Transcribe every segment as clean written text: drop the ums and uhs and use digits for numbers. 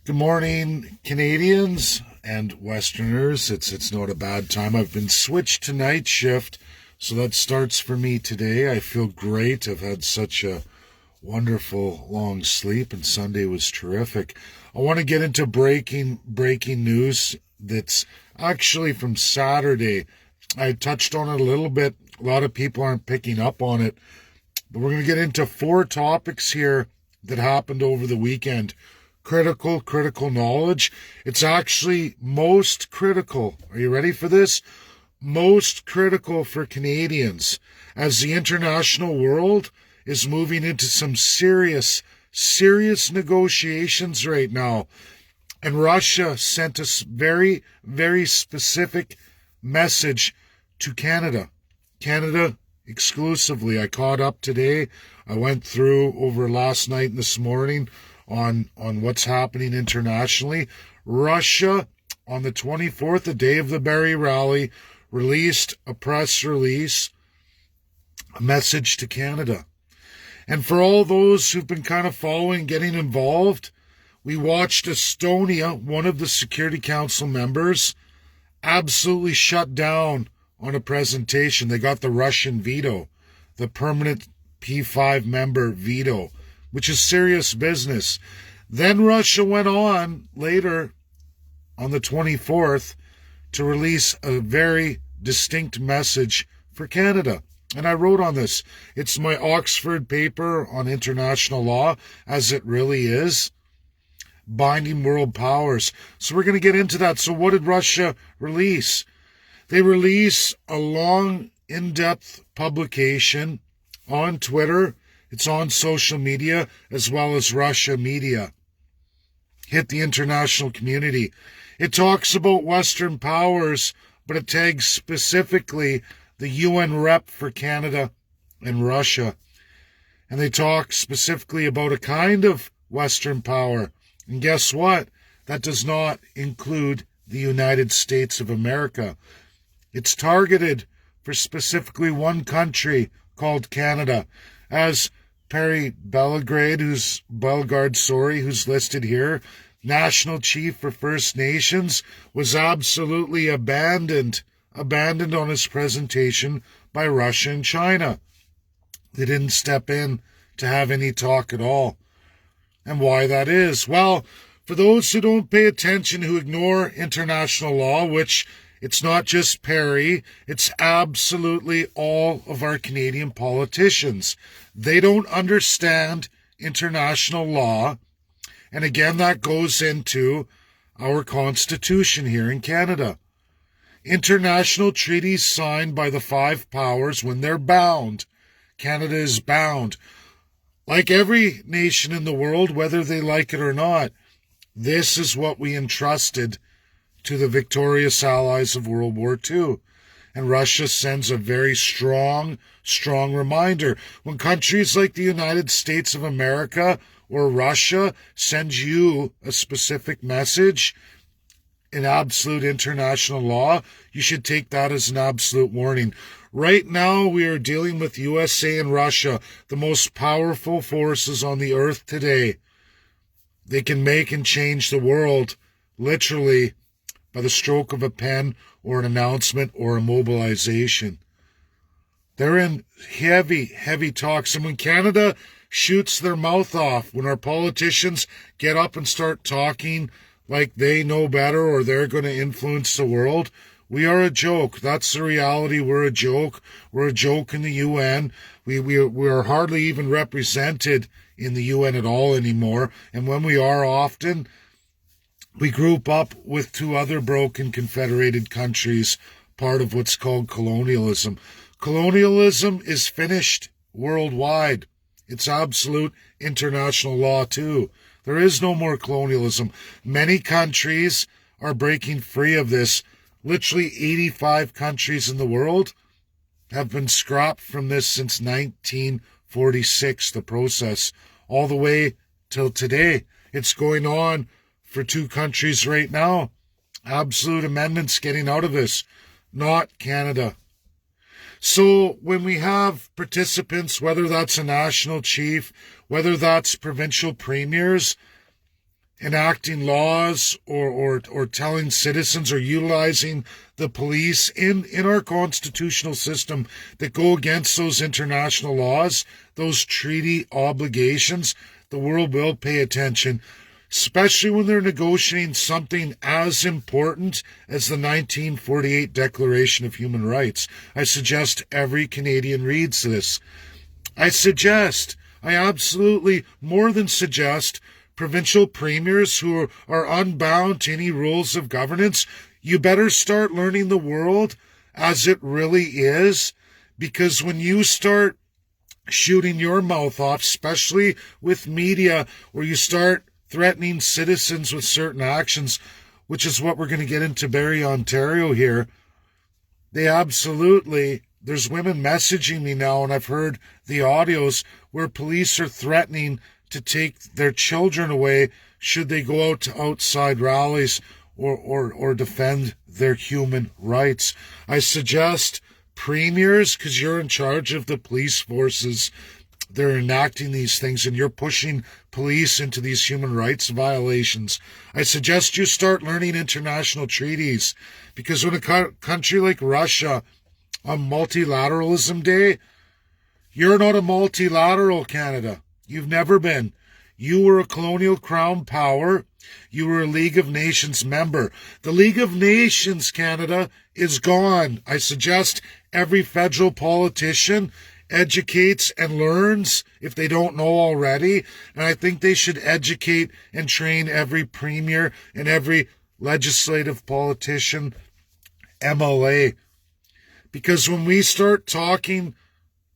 Good morning, Canadians and Westerners. It's not a bad time. I've been switched to night shift, so that starts for me today. I feel great. I've had such a wonderful long sleep, and Sunday was terrific. I want to get into breaking news that's actually from Saturday. I touched on it a little bit. A lot of people aren't picking up on it, but we're going to get into 4 topics here that happened over the weekend. Critical knowledge. It's actually most critical. Are you ready for this? Most critical for Canadians as the international world is moving into some serious negotiations right now. And Russia sent a very specific message to Canada. Canada exclusively. I caught up today. I went through over last night and this morning on what's happening internationally. Russia, on the 24th, the day of the Barrie rally, released a press release, a message to Canada. And for all those who've been kind of following, getting involved, we watched Estonia, one of the Security Council members, absolutely shut down on a presentation. They got the Russian veto, the permanent P5 member veto, which is serious business. Then Russia went on later on the 24th to release a very distinct message for Canada. And I wrote on this. It's my Oxford paper on international law, as it really is. Binding world powers. So we're going to get into that. So what did Russia release? They release a long, in-depth publication on Twitter. It's on social media as well as Russia media. Hit the international community. It talks about Western powers, but it tags specifically the UN rep for Canada and Russia. And they talk specifically about a kind of Western power. And guess what? That does not include the United States of America. It's targeted for specifically one country called Canada. As Perry Bellegarde, who's listed here, National Chief for First Nations, was absolutely abandoned on his presentation by Russia and China. They didn't step in to have any talk at all. And why that is? Well, for those who don't pay attention, who ignore international law, which it's not just Perry, it's absolutely all of our Canadian politicians. They don't understand international law. And again, that goes into our Constitution here in Canada. International treaties signed by the 5 powers, when they're bound, Canada is bound. Like every nation in the world, whether they like it or not, this is what we entrusted to the victorious allies of World War II. And Russia sends a very strong reminder. When countries like the United States of America or Russia sends you a specific message in absolute international law, you should take that as an absolute warning. Right now, we are dealing with USA and Russia, the most powerful forces on the earth today. They can make and change the world, literally, by the stroke of a pen or an announcement or a mobilization. They're in heavy talks. And when Canada shoots their mouth off, when our politicians get up and start talking like they know better or they're going to influence the world, we are a joke. That's the reality. We're a joke. We're a joke in the UN. We are hardly even represented in the UN at all anymore. And when we are often, we group up with 2 other broken confederated countries, part of what's called colonialism. Colonialism is finished worldwide. It's absolute international law too. There is no more colonialism. Many countries are breaking free of this. Literally 85 countries in the world have been scrapped from this since 1946, the process, all the way till today. It's going on for 2 countries right now. Absolute amendments getting out of this, not Canada. So when we have participants, whether that's a national chief, whether that's provincial premiers, enacting laws or telling citizens or utilizing the police in our constitutional system that go against those international laws, those treaty obligations, the world will pay attention, especially when they're negotiating something as important as the 1948 Declaration of Human Rights. I suggest every Canadian reads this. I absolutely more than suggest, provincial premiers who are unbound to any rules of governance, you better start learning the world as it really is, because when you start shooting your mouth off, especially with media, where you start threatening citizens with certain actions, which is what we're going to get into Barrie, Ontario here, there's women messaging me now, and I've heard the audios where police are threatening to take their children away should they go out to outside rallies or defend their human rights. I suggest premiers, because you're in charge of the police forces, they're enacting these things and you're pushing police into these human rights violations. I suggest you start learning international treaties, because when a country like Russia on Multilateralism Day, you're not a multilateral, Canada. You've never been. You were a colonial crown power. You were a League of Nations member. The League of Nations, Canada, is gone. I suggest every federal politician educates and learns if they don't know already. And I think they should educate and train every premier and every legislative politician, MLA. Because when we start talking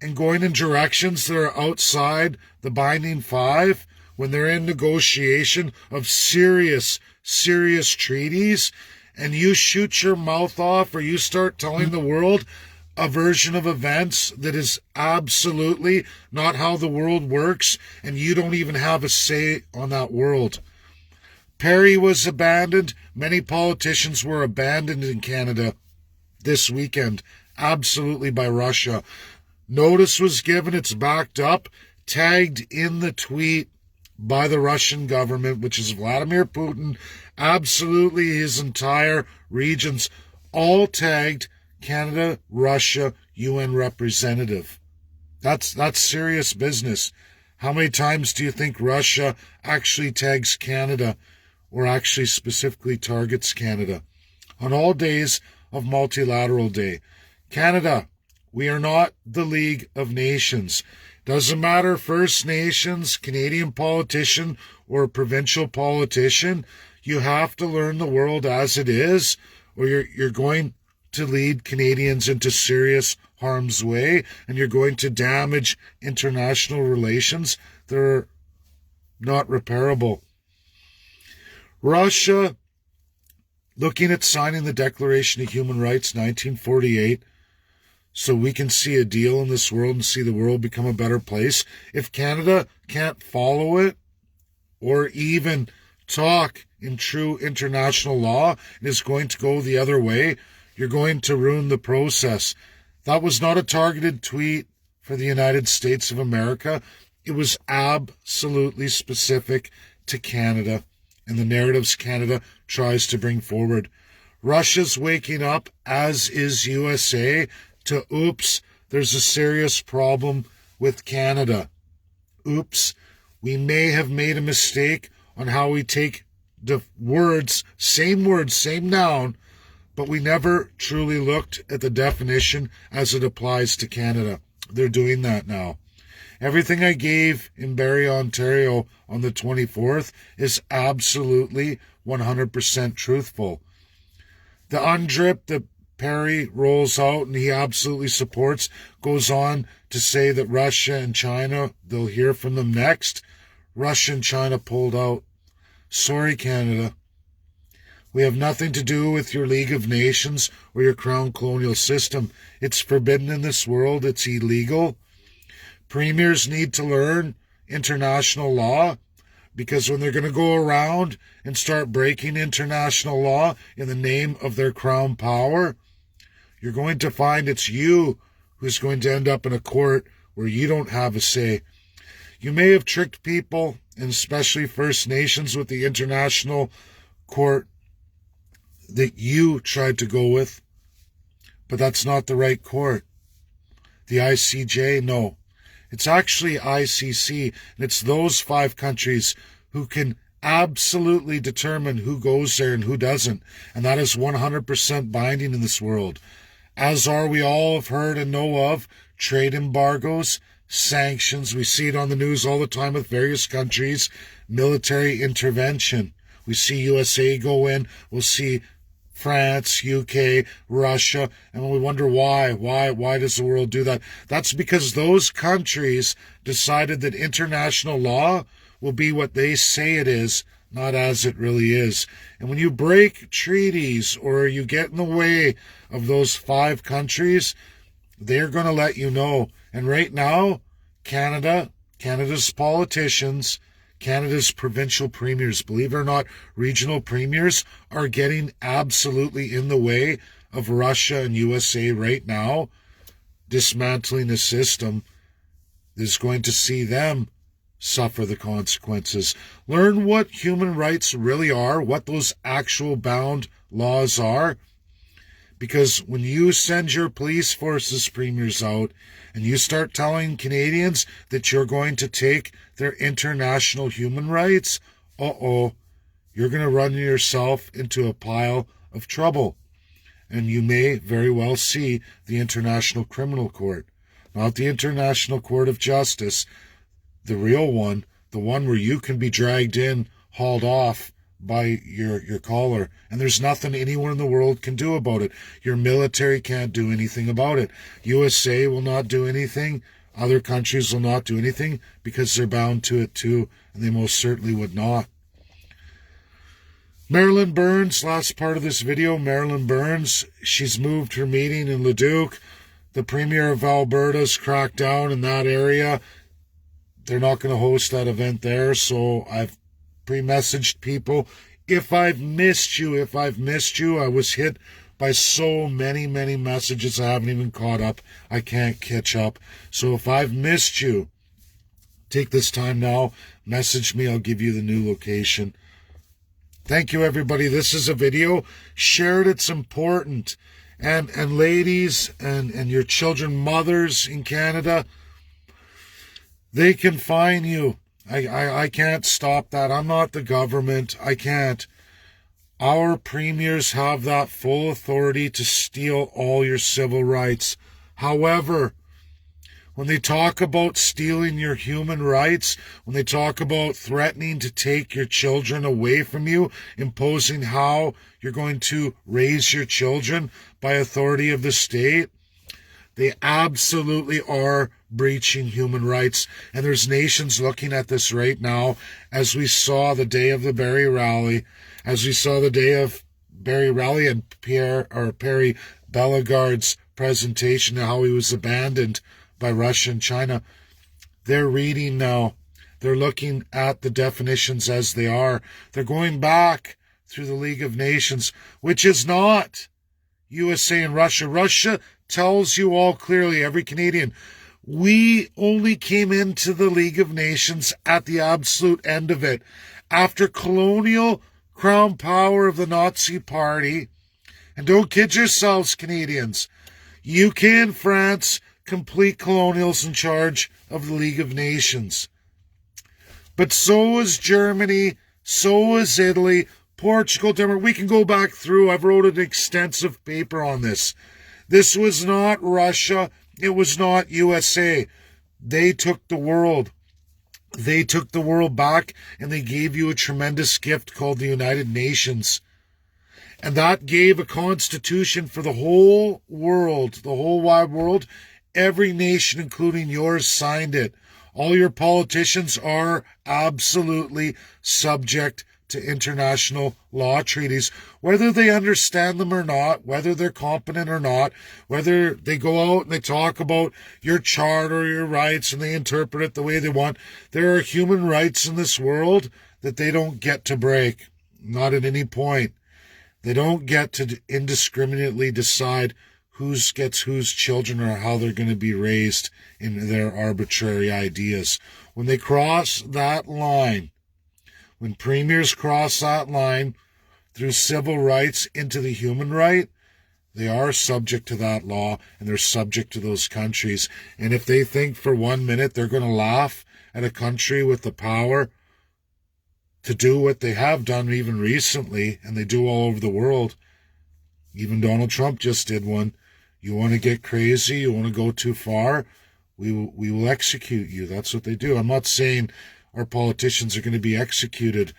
and going in directions that are outside the binding five, when they're in negotiation of serious treaties, and you shoot your mouth off or you start telling the world a version of events that is absolutely not how the world works, and you don't even have a say on that world. Perry was abandoned. Many politicians were abandoned in Canada this weekend, absolutely, by Russia. Notice was given, it's backed up, tagged in the tweet by the Russian government, which is Vladimir Putin, absolutely his entire regions, all tagged Canada, Russia, UN representative. That's serious business. How many times do you think Russia actually tags Canada, or actually specifically targets Canada? On all days of Multilateral Day. Canada, we are not the League of Nations. Doesn't matter, First Nations, Canadian politician, or provincial politician, you have to learn the world as it is, or you're going to lead Canadians into serious harm's way, and you're going to damage international relations that are not repairable. Russia, looking at signing the Declaration of Human Rights 1948, so we can see a deal in this world and see the world become a better place. If Canada can't follow it or even talk in true international law and is going to go the other way, you're going to ruin the process. That was not a targeted tweet for the United States of America. It was absolutely specific to Canada and the narratives Canada tries to bring forward. Russia's waking up, as is USA, to oops, there's a serious problem with Canada. Oops, we may have made a mistake on how we take the words, same noun, but we never truly looked at the definition as it applies to Canada. They're doing that now. Everything I gave in Barrie, Ontario on the 24th is absolutely 100% truthful. The undrip that Perry rolls out and he absolutely supports goes on to say that Russia and China, they'll hear from them next. Russia and China pulled out. Sorry, Canada. We have nothing to do with your League of Nations or your crown colonial system. It's forbidden in this world. It's illegal. Premiers need to learn international law, because when they're going to go around and start breaking international law in the name of their crown power, you're going to find it's you who's going to end up in a court where you don't have a say. You may have tricked people and especially First Nations with the international court that you tried to go with, but that's not the right court. The ICJ, no. It's actually ICC, and it's those 5 countries who can absolutely determine who goes there and who doesn't, and that is 100% binding in this world. As are, we all have heard and know of, trade embargoes, sanctions. We see it on the news all the time with various countries, military intervention. We see USA go in, we'll see France, UK, Russia, and we wonder why does the world do that? That's because those countries decided that international law will be what they say it is, not as it really is. And when you break treaties or you get in the way of those 5 countries, they're going to let you know. And right now, Canada's politicians, Canada's provincial premiers, believe it or not, regional premiers are getting absolutely in the way of Russia and USA right now, dismantling a system that is going to see them suffer the consequences. Learn what human rights really are, what those actual bound laws are. Because when you send your police forces premiers out and you start telling Canadians that you're going to take their international human rights, you're going to run yourself into a pile of trouble. And you may very well see the International Criminal Court, not the International Court of Justice, the real one, the one where you can be dragged in, hauled off by your collar, and there's nothing anyone in the world can do about it. Your military can't do anything about it. USA will not do anything. Other countries will not do anything because they're bound to it too, and they most certainly would not. Marilyn Burns, last part of this video, Marilyn Burns, she's moved her meeting in Leduc. The Premier of Alberta's cracked down in that area. They're not going to host that event there, so I've pre-messaged people. If I've missed you, I was hit by so many messages I haven't even caught up. I can't catch up. So if I've missed you, take this time now, message me, I'll give you the new location. Thank you, everybody. This is a video. Share it, it's important. And ladies and your children, mothers in Canada, they can fine you. I can't stop that. I'm not the government. I can't. Our premiers have that full authority to steal all your civil rights. However, when they talk about stealing your human rights, when they talk about threatening to take your children away from you, imposing how you're going to raise your children by authority of the state, they absolutely are breaching human rights. And there's nations looking at this right now, as we saw the day of the Barrie rally, as we saw the day of Barrie rally and Perry Bellegarde's presentation of how he was abandoned by Russia and China. They're reading now. They're looking at the definitions as they are. They're going back through the League of Nations, which is not USA and Russia. Russia tells you all clearly, every Canadian, we only came into the League of Nations at the absolute end of it. After colonial crown power of the Nazi Party, and don't kid yourselves, Canadians, UK and France, complete colonials in charge of the League of Nations. But so is Germany, so is Italy, Portugal, Denmark. We can go back through. I've wrote an extensive paper on this. This was not Russia. It was not USA. They took the world. They took the world back, and they gave you a tremendous gift called the United Nations. And that gave a constitution for the whole world, the whole wide world. Every nation, including yours, signed it. All your politicians are absolutely subject to international law treaties, whether they understand them or not, whether they're competent or not, whether they go out and they talk about your charter, your rights, and they interpret it the way they want. There are human rights in this world that they don't get to break, not at any point. They don't get to indiscriminately decide gets whose children or how they're going to be raised in their arbitrary ideas. When they cross that line, when premiers cross that line through civil rights into the human right, they are subject to that law, and they're subject to those countries. And if they think for 1 minute they're going to laugh at a country with the power to do what they have done even recently, and they do all over the world, even Donald Trump just did one. You want to get crazy, you want to go too far, we will execute you. That's what they do. I'm not saying our politicians are going to be executed,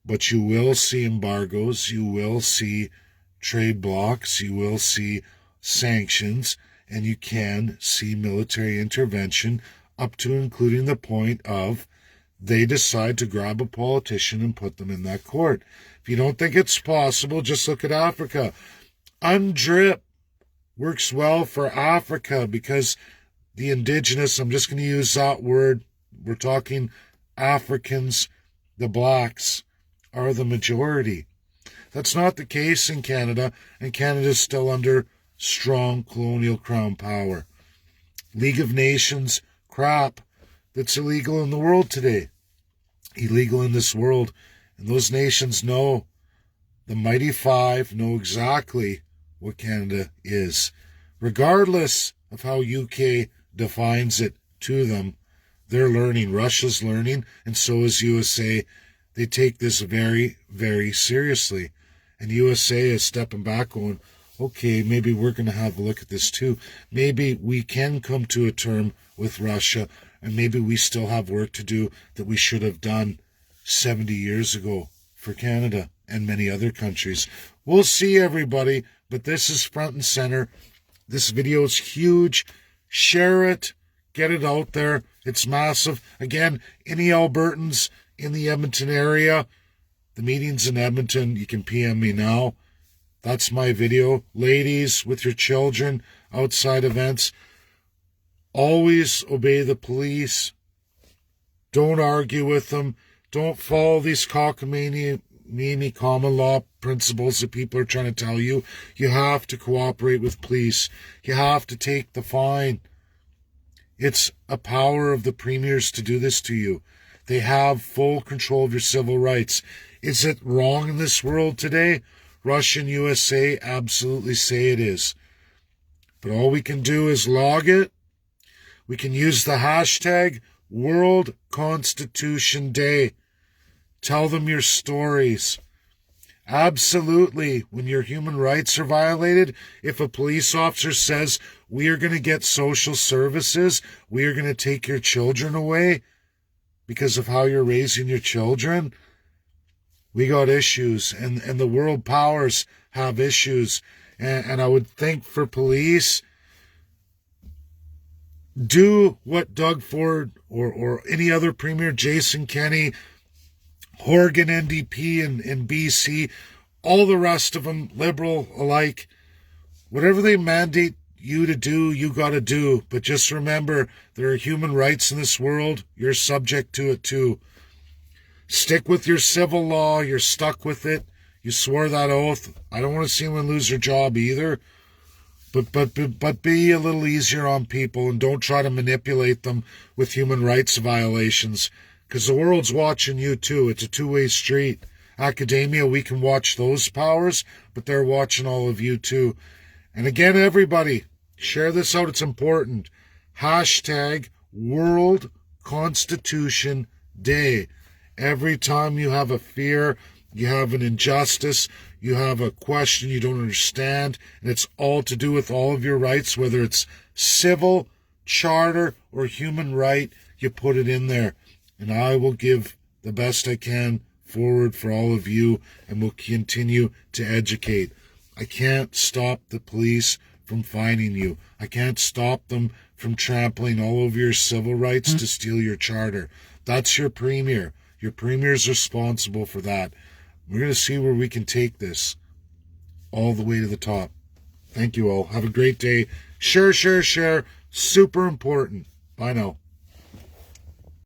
but you will see embargoes, you will see trade blocks, you will see sanctions, and you can see military intervention up to including the point of they decide to grab a politician and put them in that court. If you don't think it's possible, just look at Africa. UNDRIP works well for Africa because the indigenous, I'm just going to use that word, we're talking Africans, the blacks, are the majority. That's not the case in Canada, and Canada is still under strong colonial crown power. League of Nations crap that's illegal in the world today. Illegal in this world. And those nations know, the Mighty Five know exactly what Canada is. Regardless of how UK defines it to them, they're learning. Russia's learning, and so is USA. They take this very, very seriously. And USA is stepping back going, okay, maybe we're going to have a look at this too. Maybe we can come to a term with Russia, and maybe we still have work to do that we should have done 70 years ago for Canada and many other countries. We'll see, everybody, but this is front and center. This video is huge. Share it. Get it out there. It's massive. Again, any Albertans in the Edmonton area, the meeting's in Edmonton. You can PM me now. That's my video. Ladies with your children, outside events, always obey the police. Don't argue with them. Don't follow these cockamamie common law principles that people are trying to tell you. You have to cooperate with police. You have to take the fine. It's a power of the premiers to do this to you. They have full control of your civil rights. Is it wrong in this world today? Russia and USA absolutely say it is. But all we can do is log it. We can use the hashtag World Constitution Day. Tell them your stories. Absolutely, when your human rights are violated, if a police officer says, we are going to get social services, we are going to take your children away because of how you're raising your children, we got issues, and the world powers have issues. And I would think for police, do what Doug Ford or any other premier, Jason Kenney, Horgan NDP in BC, all the rest of them, Liberal alike, whatever they mandate you to do, you got to do. But just remember, there are human rights in this world. You're subject to it too. Stick with your civil law. You're stuck with it. You swore that oath. I don't want to see anyone lose their job either. But be a little easier on people and don't try to manipulate them with human rights violations, because the world's watching you too. It's a two-way street. Academia, we can watch those powers, but they're watching all of you too. And again, everybody, share this out. It's important. Hashtag World Constitution Day. Every time you have a fear, you have an injustice, you have a question you don't understand, and it's all to do with all of your rights, whether it's civil, charter, or human right, you put it in there. And I will give the best I can forward for all of you, and will continue to educate. I can't stop the police from fining you. I can't stop them from trampling all over your civil rights to steal your charter. That's your premier. Your premier is responsible for that. We're going to see where we can take this all the way to the top. Thank you all. Have a great day. Share, share, share. Super important. Bye now.